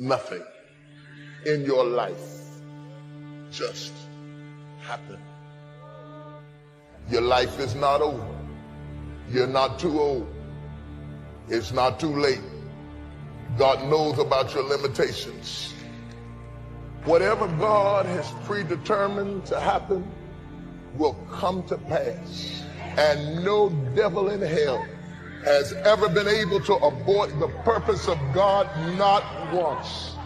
Nothing in your life just happened. Your life is not over. You're not too old. It's not too late. God knows about your limitations. Whatever God has predetermined to happen will come to pass. And no devil in hell has ever been able to abort the purpose of God, not once.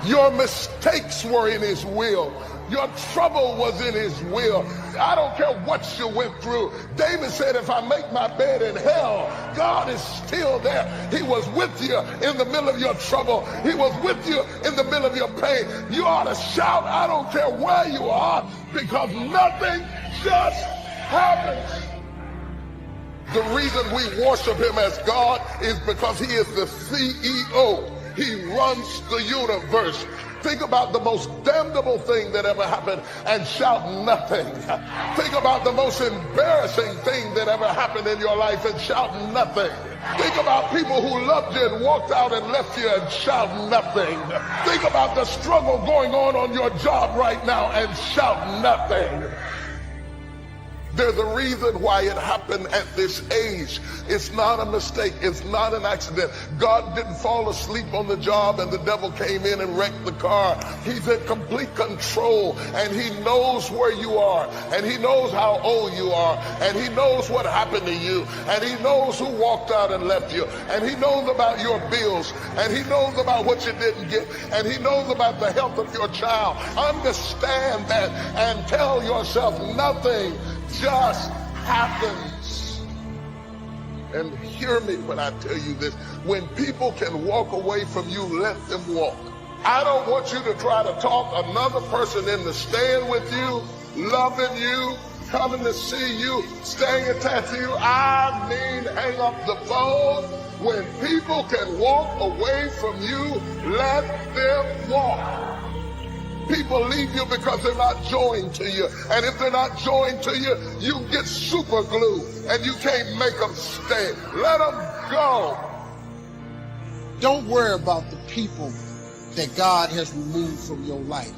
Your mistakes were in his will. Your trouble was in his will. I don't care what you went through. David said, if I make my bed in hell, God is still there. He was with you in the middle of your trouble. He was with you in the middle of your pain. You ought to shout, I don't care where you are, because nothing just happens. The reason we worship him as God is because he is the CEO. He runs the universe. Think about the most damnable thing that ever happened and shout nothing. Think about the most embarrassing thing that ever happened in your life and shout nothing. Think about people who loved you and walked out and left you and shout nothing. Think about the struggle going on your job right now and shout nothing. There's a reason why it happened at this age. It's not a mistake. It's not an accident. God didn't fall asleep on the job and the devil came in and wrecked the car. He's in complete control, and he knows where you are, and he knows how old you are, and he knows what happened to you, and he knows who walked out and left you, and he knows about your bills, and he knows about what you didn't get, and he knows about the health of your child. Understand that and tell yourself nothing just happens. And hear me when I tell you this. When people can walk away from you, let them walk. I don't want you to try to talk another person into staying with you, loving you, coming to see you, staying attached to you. I mean, hang up the phone. When people can walk away from you, let them walk. People leave you because they're not joined to you. And if they're not joined to you, you get super glue and you can't make them stay. Let them go. Don't worry about the people that God has removed from your life.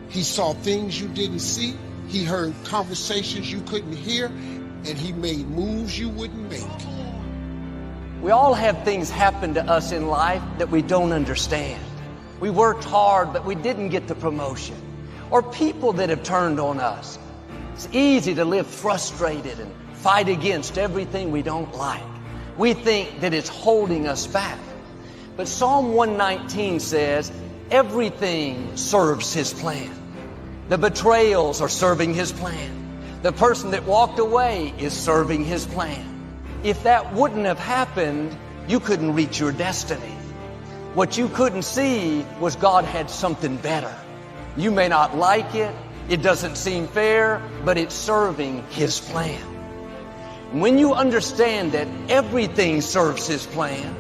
He saw things you didn't see. He heard conversations you couldn't hear. And he made moves you wouldn't make. We all have things happen to us in life that we don't understand. We worked hard, but we didn't get the promotion. Or people that have turned on us. It's easy to live frustrated and fight against everything we don't like. We think that it's holding us back. But Psalm 119 says, everything serves his plan. The betrayals are serving his plan. The person that walked away is serving his plan. If that wouldn't have happened, you couldn't reach your destiny. What you couldn't see was God had something better. You may not like it, it doesn't seem fair, but it's serving his plan. When you understand that everything serves his plan,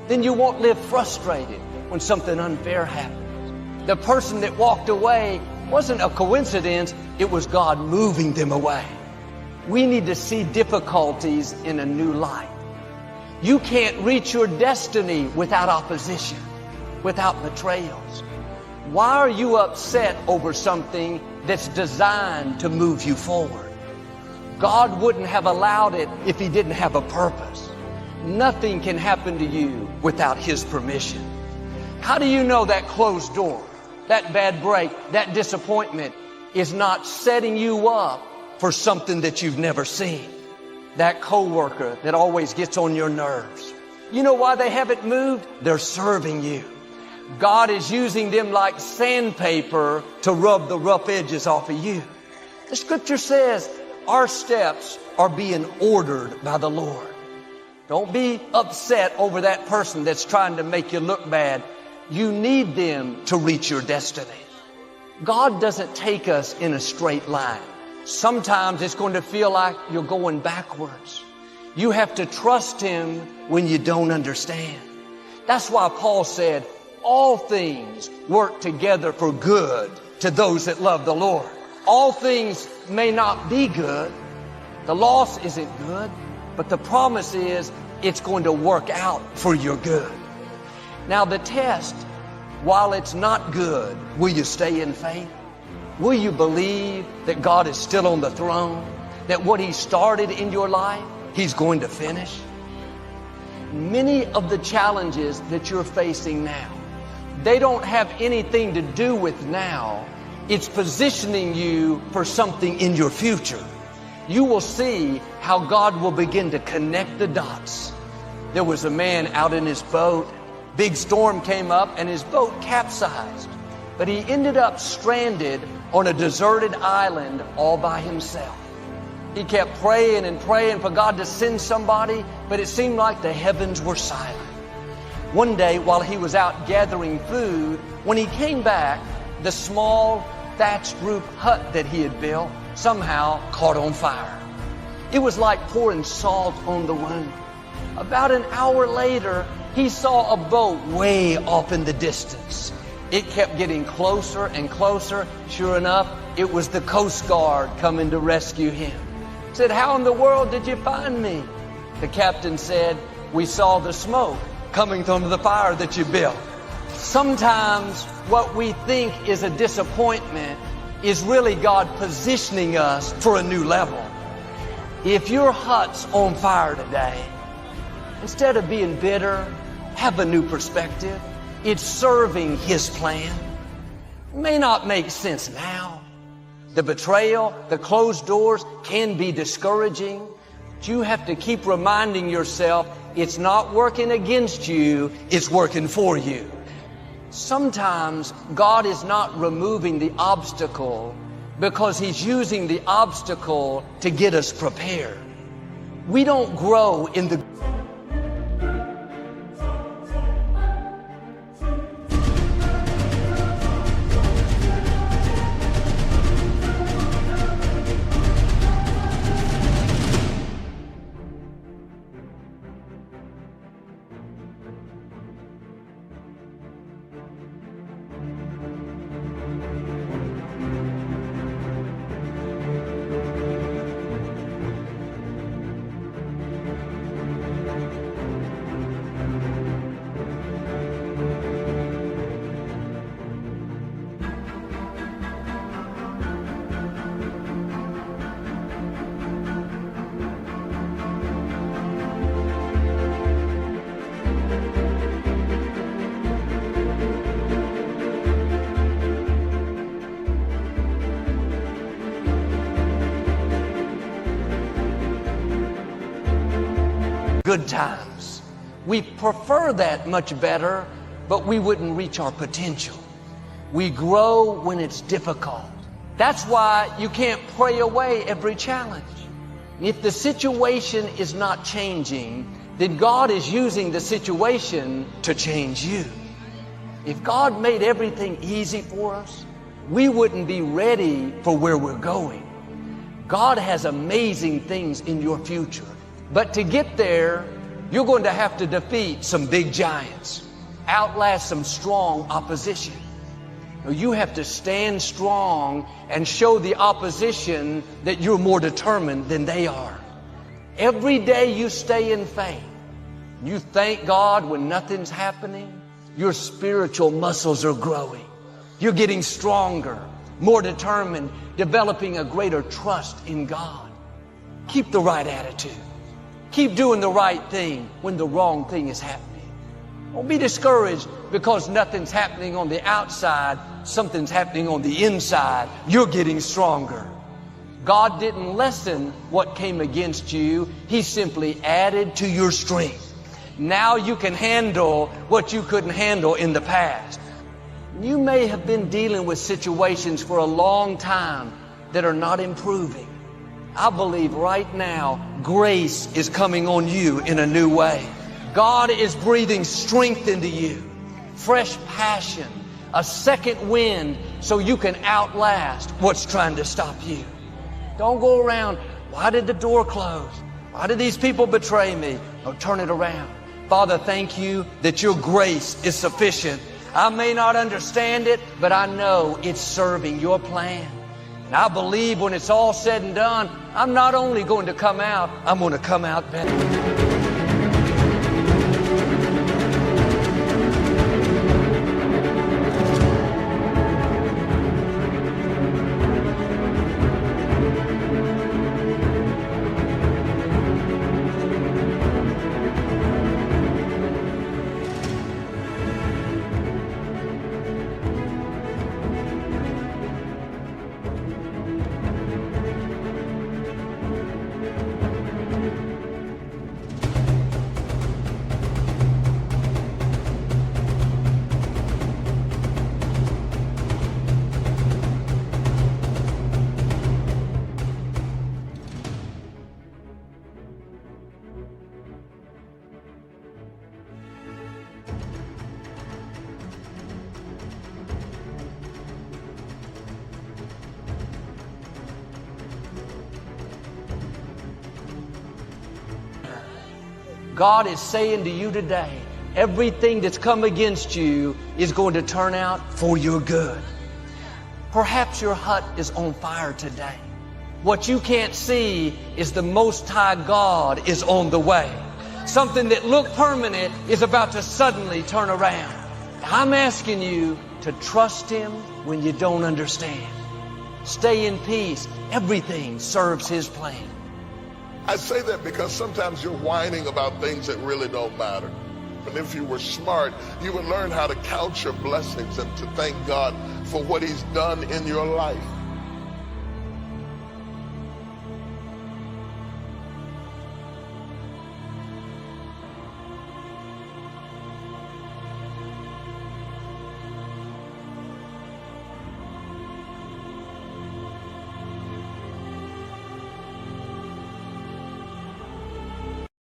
then you won't live frustrated when something unfair happens. The person that walked away wasn't a coincidence, it was God moving them away. We need to see difficulties in a new light. You can't reach your destiny without opposition, without betrayals. Why are you upset over something that's designed to move you forward? God wouldn't have allowed it if he didn't have a purpose. Nothing can happen to you without his permission. How do you know that closed door, that bad break, that disappointment is not setting you up for something that you've never seen? That coworker that always gets on your nerves. You know why they haven't moved? They're serving you. God is using them like sandpaper to rub the rough edges off of you. The scripture says our steps are being ordered by the Lord. Don't be upset over that person that's trying to make you look bad. You need them to reach your destiny. God doesn't take us in a straight line. Sometimes it's going to feel like you're going backwards. You have to trust him when you don't understand. That's why Paul said, all things work together for good to those that love the Lord. All things may not be good. The loss isn't good, but the promise is it's going to work out for your good. Now the test, while it's not good, will you stay in faith? Will you believe that God is still on the throne? That what He started in your life, He's going to finish? Many of the challenges that you're facing now, they don't have anything to do with now. It's positioning you for something in your future. You will see how God will begin to connect the dots. There was a man out in his boat. Big storm came up and his boat capsized. But he ended up stranded on a deserted island all by himself. He kept praying and praying for God to send somebody, but it seemed like the heavens were silent. One day, while he was out gathering food, when he came back, the small thatched roof hut that he had built somehow caught on fire. It was like pouring salt on the wound. About an hour later, he saw a boat way off in the distance. It kept getting closer and closer. Sure enough, it was the Coast Guard coming to rescue him. He said, "How in the world did you find me?" The captain said, "We saw the smoke coming from the fire that you built." Sometimes what we think is a disappointment is really God positioning us for a new level. If your hut's on fire today, instead of being bitter, have a new perspective. It's serving His plan. It may not make sense now. The betrayal, the closed doors can be discouraging. But you have to keep reminding yourself it's not working against you, it's working for you. Sometimes God is not removing the obstacle because He's using the obstacle to get us prepared. We don't grow in the good times. We prefer that much better, but we wouldn't reach our potential. We grow when it's difficult. That's why you can't pray away every challenge. If the situation is not changing, then God is using the situation to change you. If God made everything easy for us, we wouldn't be ready for where we're going. God has amazing things in your future. But to get there, you're going to have to defeat some big giants, outlast some strong opposition. You have to stand strong and show the opposition that you're more determined than they are. Every day you stay in faith, you thank God when nothing's happening, your spiritual muscles are growing. You're getting stronger, more determined, developing a greater trust in God. Keep the right attitude. Keep doing the right thing when the wrong thing is happening. Don't be discouraged because nothing's happening on the outside. Something's happening on the inside. You're getting stronger. God didn't lessen what came against you. He simply added to your strength. Now you can handle what you couldn't handle in the past. You may have been dealing with situations for a long time that are not improving. I believe right now, grace is coming on you in a new way. God is breathing strength into you, fresh passion, a second wind so you can outlast what's trying to stop you. Don't go around, why did the door close? Why did these people betray me? No, turn it around. Father, thank you that your grace is sufficient. I may not understand it, but I know it's serving your plan. And I believe when it's all said and done, I'm not only going to come out, I'm going to come out better. God is saying to you today, everything that's come against you is going to turn out for your good. Perhaps your hut is on fire today. What you can't see is the Most High God is on the way. Something that looked permanent is about to suddenly turn around. I'm asking you to trust Him when you don't understand. Stay in peace. Everything serves His plan. I say that because sometimes you're whining about things that really don't matter. And if you were smart, you would learn how to count your blessings and to thank God for what He's done in your life.